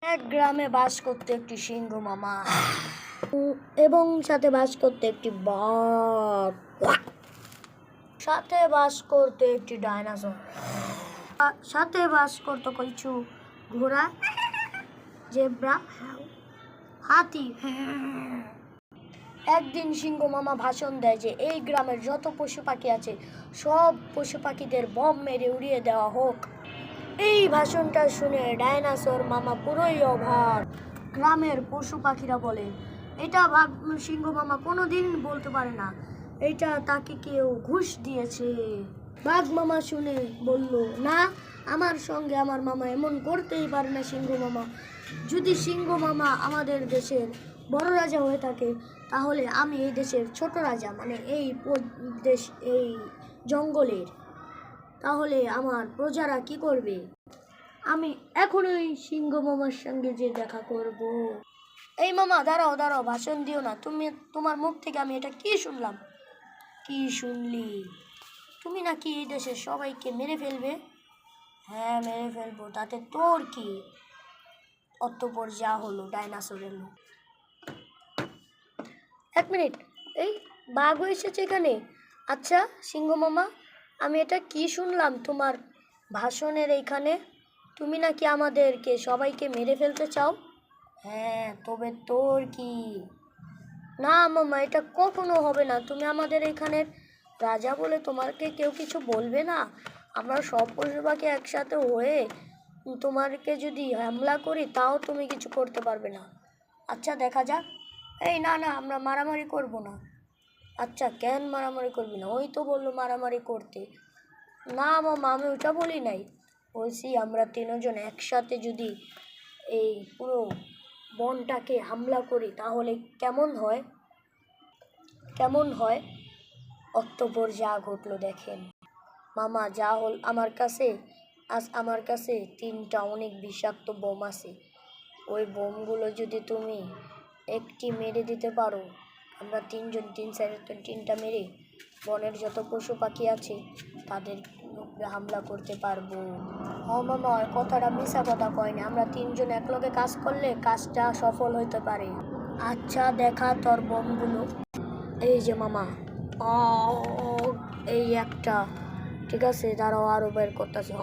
এক গ্রামে বাস করতে একটি সিংহ মামা এবং সাথে বাস করতে একটি বাঘ, সাথে বাস করতে একটি ডাইনোসর, সাথে বাস করতে কিছু ঘোড়া, জেব্রা, হাতি। একদিন সিংহ মামা ভাষণ দেয় যে এই গ্রামের যত পশু পাখি আছে সব পশু পাখিদের বম মেরে উড়িয়ে দেওয়া হোক। এই ভাষণটা শুনে ডাইনোসর মামা পুরোই অবাক। গ্রামের পশু পাখিরা বলে, এটা সিংহ মামা কোনোদিন বলতে পারে না, এটা তাকে কেউ ঘুষ দিয়েছে। বাঘ মামা শুনে বলল, না, আমার সঙ্গে আমার মামা এমন করতেই পারে না। সিংহ মামা, যদি সিংহ মামা আমাদের দেশের বড় রাজা হয়ে থাকে তাহলে আমি এই দেশের ছোট রাজা, মানে এই জঙ্গলের, তাহলে আমার প্রজারা কি করবে? আমি এখনই সিংহ মামার সঙ্গে যে দেখা করব। এই মামা, দাঁড়াও দাঁড়াও, ভাষণ দিও না। তোমার মুখ থেকে আমি এটা কি শুনলাম? কি শুনলি? তুমি নাকি এই দেশের সবাইকে মেরে ফেলবে? হ্যাঁ, মেরে ফেলবো, তাতে তোর কি? অতঃপর যা হলো, ডাইনোসর এলো। এক মিনিট, এই বাঘ এসেছে এখানে। আচ্ছা সিংহ মামা, আমি এটা কি শুনলাম তোমার ভাষণের এইখানে? তুমি নাকি আমাদেরকে সবাইকে মেরে ফেলতে চাও? হ্যাঁ, তবে তোর কি? না মামা, এটা কখনো হবে না। তুমি আমাদের এখানের রাজা বলে তোমাকে কেউ কিছু বলবে না। আমরা সব পশু পাখি একসাথে হয়ে তোমাকে যদি হামলা করি তাও তুমি কিছু করতে পারবে না। আচ্ছা, দেখা যাক। এই না না, আমরা মারামারি করব না। আচ্ছা, কেন মারামারি করবি না? ওই তো বললো মারামারি করতে। না মামা, আমি ওটা বলি নাই। বলছি আমরা তিনজন একসাথে যদি এই পুরো বনটাকে হামলা করি তাহলে কেমন হয়? কেমন হয়? অক্টোবর যা ঘটলো দেখেন মামা, যা হল আমার কাছে 3টা অনেক বিষাক্ত বোম আছে। ওই বোমগুলো যদি তুমি একটি মেরে দিতে পারো, আমরা তিনজন 3টা মেরে বনের যত পশু পাখি আছে তাদের উপরে হামলা করতে পারবো। ও মামা, ওই কথাটা মিশা কথা কয়নি। আমরা তিনজন একলগে কাজ করলে কাজটা সফল হতে পারে। আচ্ছা, দেখা তোর বোমগুলো। এই যে মামা, এই একটা। ঠিক আছে, দাঁড়াও, আরো বের করতেছে।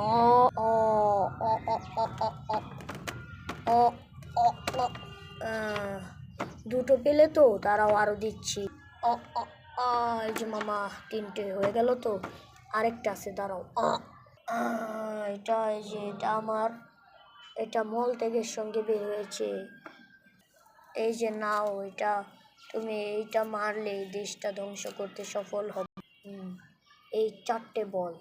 দুটো পেলে তো, দাঁড়াও আরো দিচ্ছি। এই যে মামা, 3টে হয়ে গেল তো। আরেকটা আছে, দাঁড়াও। এই যে এটা আমার, এটা মল ত্যাগের সঙ্গে বের হয়েছে। এই যে নাও, এটা তুমি এইটা মারলে দেশটা ধ্বংস করতে সফল হবে। এই 4টে বল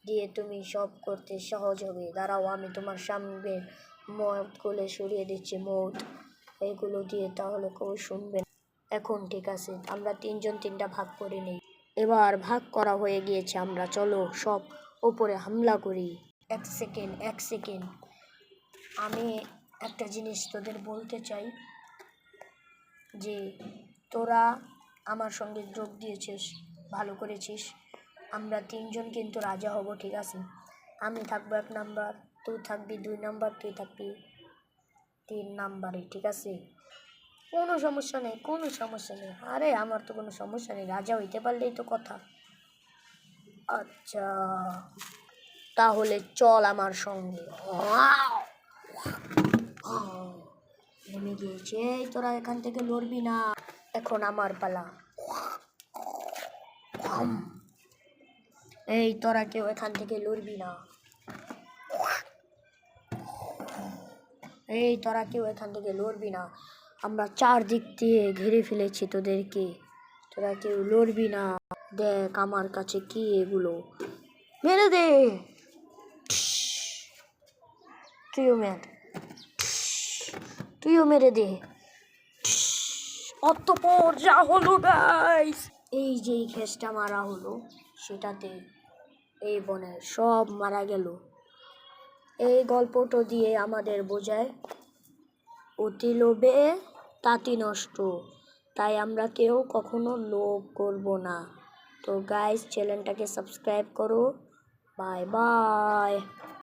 দিয়ে তুমি সব করতে সহজ হবে। দাঁড়াও, আমি তোমার সামনে মদগুলো সরিয়ে দিচ্ছি। মদ এইগুলো দিয়ে তাহলে কেউ শুনবে না। এখন ঠিক আছে, আমরা 3জন 3টা ভাগ করে নিই। এবার ভাগ করা হয়ে গিয়েছে, আমরা চলো সব উপরে হামলা করি। এক সেকেন্ড, আমি একটা জিনিস তোদের বলতে চাই যে তোরা আমার সঙ্গে যোগ দিয়েছিস, ভালো করেছিস। আমরা 3জন কিন্তু রাজা হব, ঠিক আছে? আমি থাকবো 1 নাম্বার, তুই থাকবি 2 নাম্বার, তুই থাকবি 3 নাম্বারে, ঠিক আছে? কোনো সমস্যা নেই। আরে আমার তো কোনো সমস্যা নেই, রাজা হইতে পারলেই তো কথা। আচ্ছা, তাহলে চল আমার সঙ্গে। নেমে গিয়েছে। তোরা এখান থেকে লড়বি না, এখন আমার পালা। এই তোরা কেউ এখান থেকে লড়বি না। আমরা 4 দিক দিয়ে ঘিরে ফেলেছি তোদেরকে, তোরা কেউ লড়বি না। দেখ আমার কাছে কি এগুলো, মেরে দে। তুইও মেরে দে। অতঃপর যা হলো গাইস, এই যে খেসটা মারা হলো সেটাতে এই বনের সব মারা গেল। এই গল্পটা দিয়ে আমাদের বোঝায়, অতি লোভে তাঁতি নষ্ট। তাই আমরা কেউ কখনো লোভ করব না। তো গাইস, চ্যানেলটাকে সাবস্ক্রাইব করো। Bye bye.